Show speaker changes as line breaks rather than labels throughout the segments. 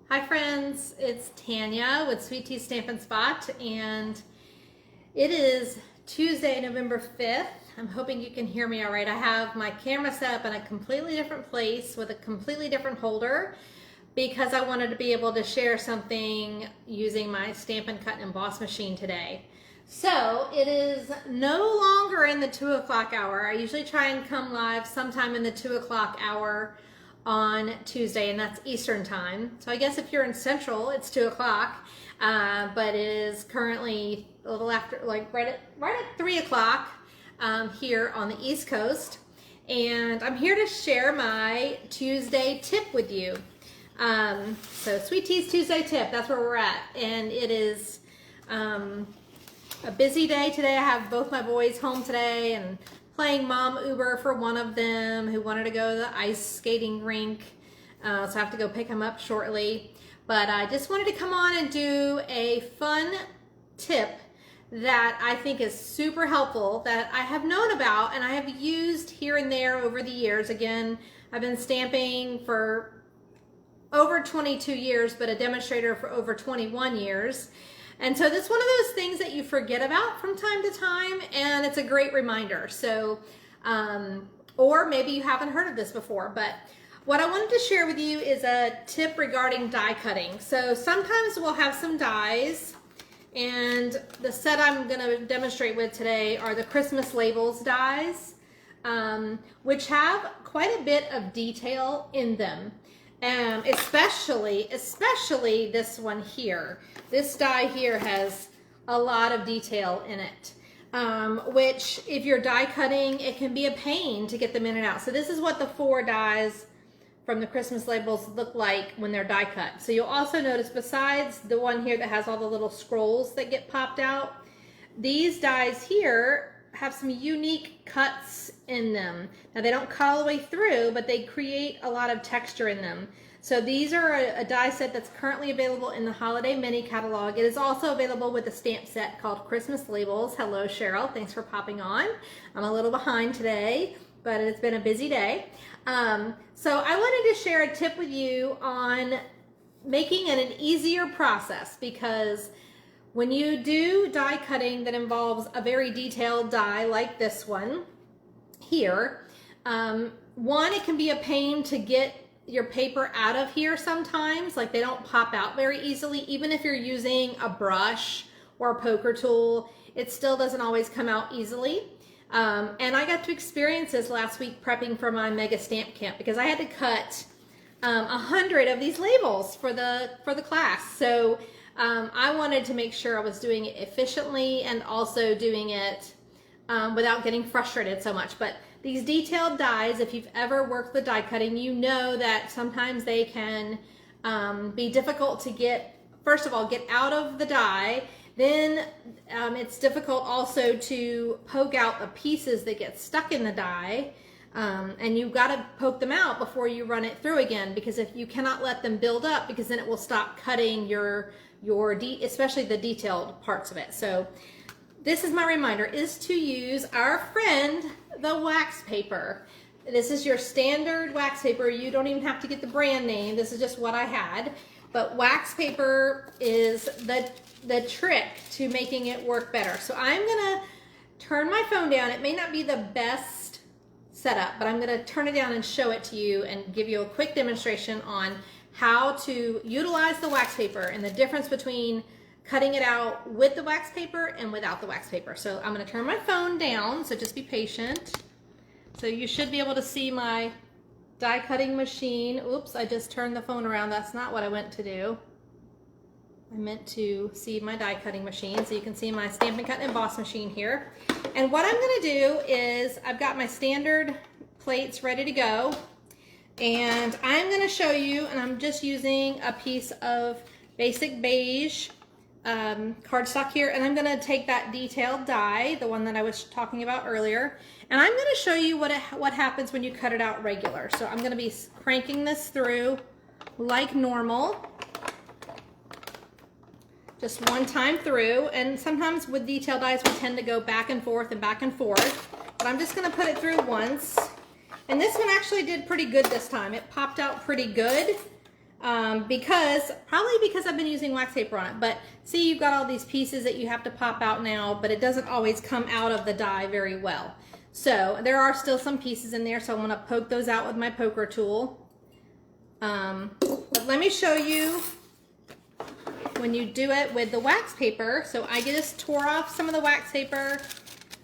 Hi friends, it's Tanya with Sweet Tea Stampin' Spot, and it is Tuesday, November 5th. I'm hoping you can hear me all right. I have my camera set up in a completely different place with a completely different holder because I wanted to be able to share something using my Stampin' Cut and Emboss machine today. So it is no longer in the 2 o'clock hour. I usually try and come live sometime in the 2 o'clock hour on Tuesday, and that's Eastern time. So I guess if you're in Central, it's 2 o'clock, but it is currently a little after, like right at 3 o'clock here on the East Coast. And I'm here to share my Tuesday tip with you. So Sweet Tea's Tuesday tip, that's where we're at. And it is a busy day today. I have both my boys home today and playing mom Uber for one of them who wanted to go to the ice skating rink. So I have to go pick him up shortly. But I just wanted to come on and do a fun tip that I think is super helpful, that I have known about and I have used here and there over the years. Again, I've been stamping for over 22 years, but a demonstrator for over 21 years. And so this is one of those things that you forget about from time to time, and it's a great reminder. So, or maybe you haven't heard of this before, but what I wanted to share with you is a tip regarding die cutting. So sometimes we'll have some dies, and the set I'm going to demonstrate with today are the Christmas labels dies, which have quite a bit of detail in them. Especially this one here. This die here has a lot of detail in it, which if you're die cutting, it can be a pain to get them in and out. So this is what the 4 dies from the Christmas labels look like when they're die cut. So you'll also notice, besides the one here that has all the little scrolls that get popped out, these dies here have some unique cuts in them. Now they don't cut all the way through, but they create a lot of texture in them. So these are a die set that's currently available in the Holiday Mini catalog. It is also available with a stamp set called Christmas Labels. Hello Cheryl, thanks for popping on. I'm a little behind today, but it's been a busy day. So I wanted to share a tip with you on making it an easier process, because when you do die cutting that involves a very detailed die like this one here, one, it can be a pain to get your paper out of here sometimes. Like, they don't pop out very easily. Even if you're using a brush or a poker tool, it still doesn't always come out easily. And I got to experience this last week prepping for my mega stamp camp, because I had to cut 100 of these labels for the class. So I wanted to make sure I was doing it efficiently and also doing it without getting frustrated so much. But these detailed dies, if you've ever worked with die cutting, you know that sometimes they can be difficult to get, first of all, get out of the die. Then it's difficult also to poke out the pieces that get stuck in the die. And you've got to poke them out before you run it through again, because if you cannot let them build up, because then it will stop cutting especially the detailed parts of it. So this is my reminder, is to use our friend, the wax paper. This is your standard wax paper. You don't even have to get the brand name. This is just what I had. But wax paper is the trick to making it work better. So I'm gonna turn my phone down. It may not be the best setup, but I'm gonna turn it down and show it to you and give you a quick demonstration on how to utilize the wax paper and the difference between cutting it out with the wax paper and without the wax paper. So I'm going to turn my phone down, so just be patient. So you should be able to see my die cutting machine. Oops, I just turned the phone around. That's not what I meant to do. I meant to see my die cutting machine. So you can see my Stampin' Cut and Emboss machine here. And what I'm going to do is, I've got my standard plates ready to go. And I'm going to show you, and I'm just using a piece of basic beige cardstock here, and I'm going to take that detailed die, the one that I was talking about earlier, and I'm going to show you what happens when you cut it out regular. So I'm going to be cranking this through like normal, just one time through. And sometimes with detailed dies we tend to go back and forth and back and forth, but I'm just going to put it through once. And this one actually did pretty good this time. It popped out pretty good. Probably because I've been using wax paper on it. But see, you've got all these pieces that you have to pop out now, but it doesn't always come out of the die very well. So there are still some pieces in there, so I'm gonna poke those out with my poker tool. But let me show you when you do it with the wax paper. So I just tore off some of the wax paper,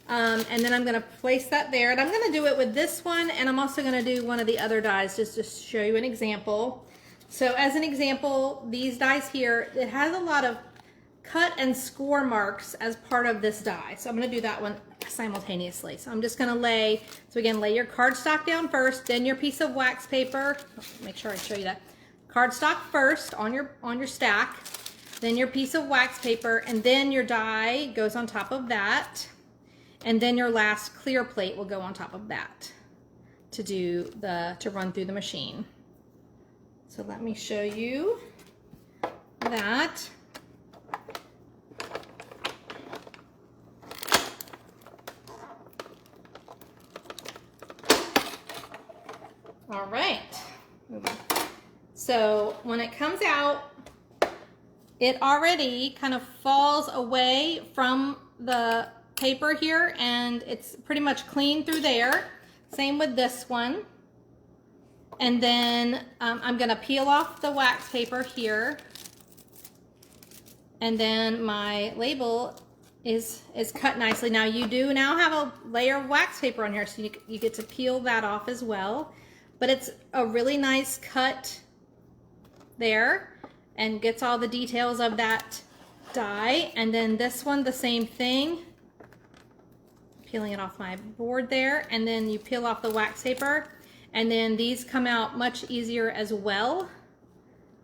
and then I'm gonna place that there. And I'm gonna do it with this one, and I'm also gonna do one of the other dies just to show you an example. So as an example, these dies here, it has a lot of cut and score marks as part of this die. So I'm gonna do that one simultaneously. So I'm just gonna so again, lay your cardstock down first, then your piece of wax paper. Make sure I show you that. Cardstock first on your stack, then your piece of wax paper, and then your die goes on top of that. And then your last clear plate will go on top of that to run through the machine. So let me show you that. All right. So when it comes out, it already kind of falls away from the paper here, and it's pretty much clean through there. Same with this one. And then I'm gonna peel off the wax paper here. And then my label is cut nicely. Now you do now have a layer of wax paper on here, so you get to peel that off as well. But it's a really nice cut there and gets all the details of that die. And then this one, the same thing. Peeling it off my board there, and then you peel off the wax paper, and then these come out much easier as well.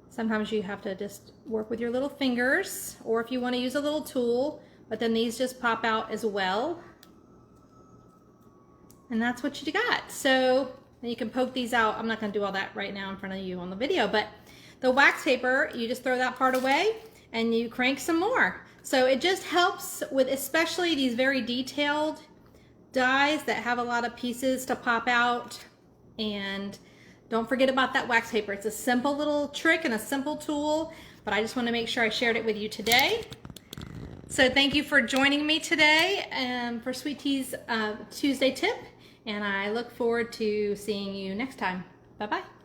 Sometimes you have to just work with your little fingers, or if you want to use a little tool, but then these just pop out as well. And that's what you got. So then you can poke these out. I'm not going to do all that right now in front of you on the video, but the wax paper, you just throw that part away and you crank some more. So it just helps with especially these very detailed dies that have a lot of pieces to pop out. And don't forget about that wax paper. It's a simple little trick and a simple tool, but I just want to make sure I shared it with you today. So thank you for joining me today for Sweet Tea's Tuesday tip, and I look forward to seeing you next time. Bye-bye.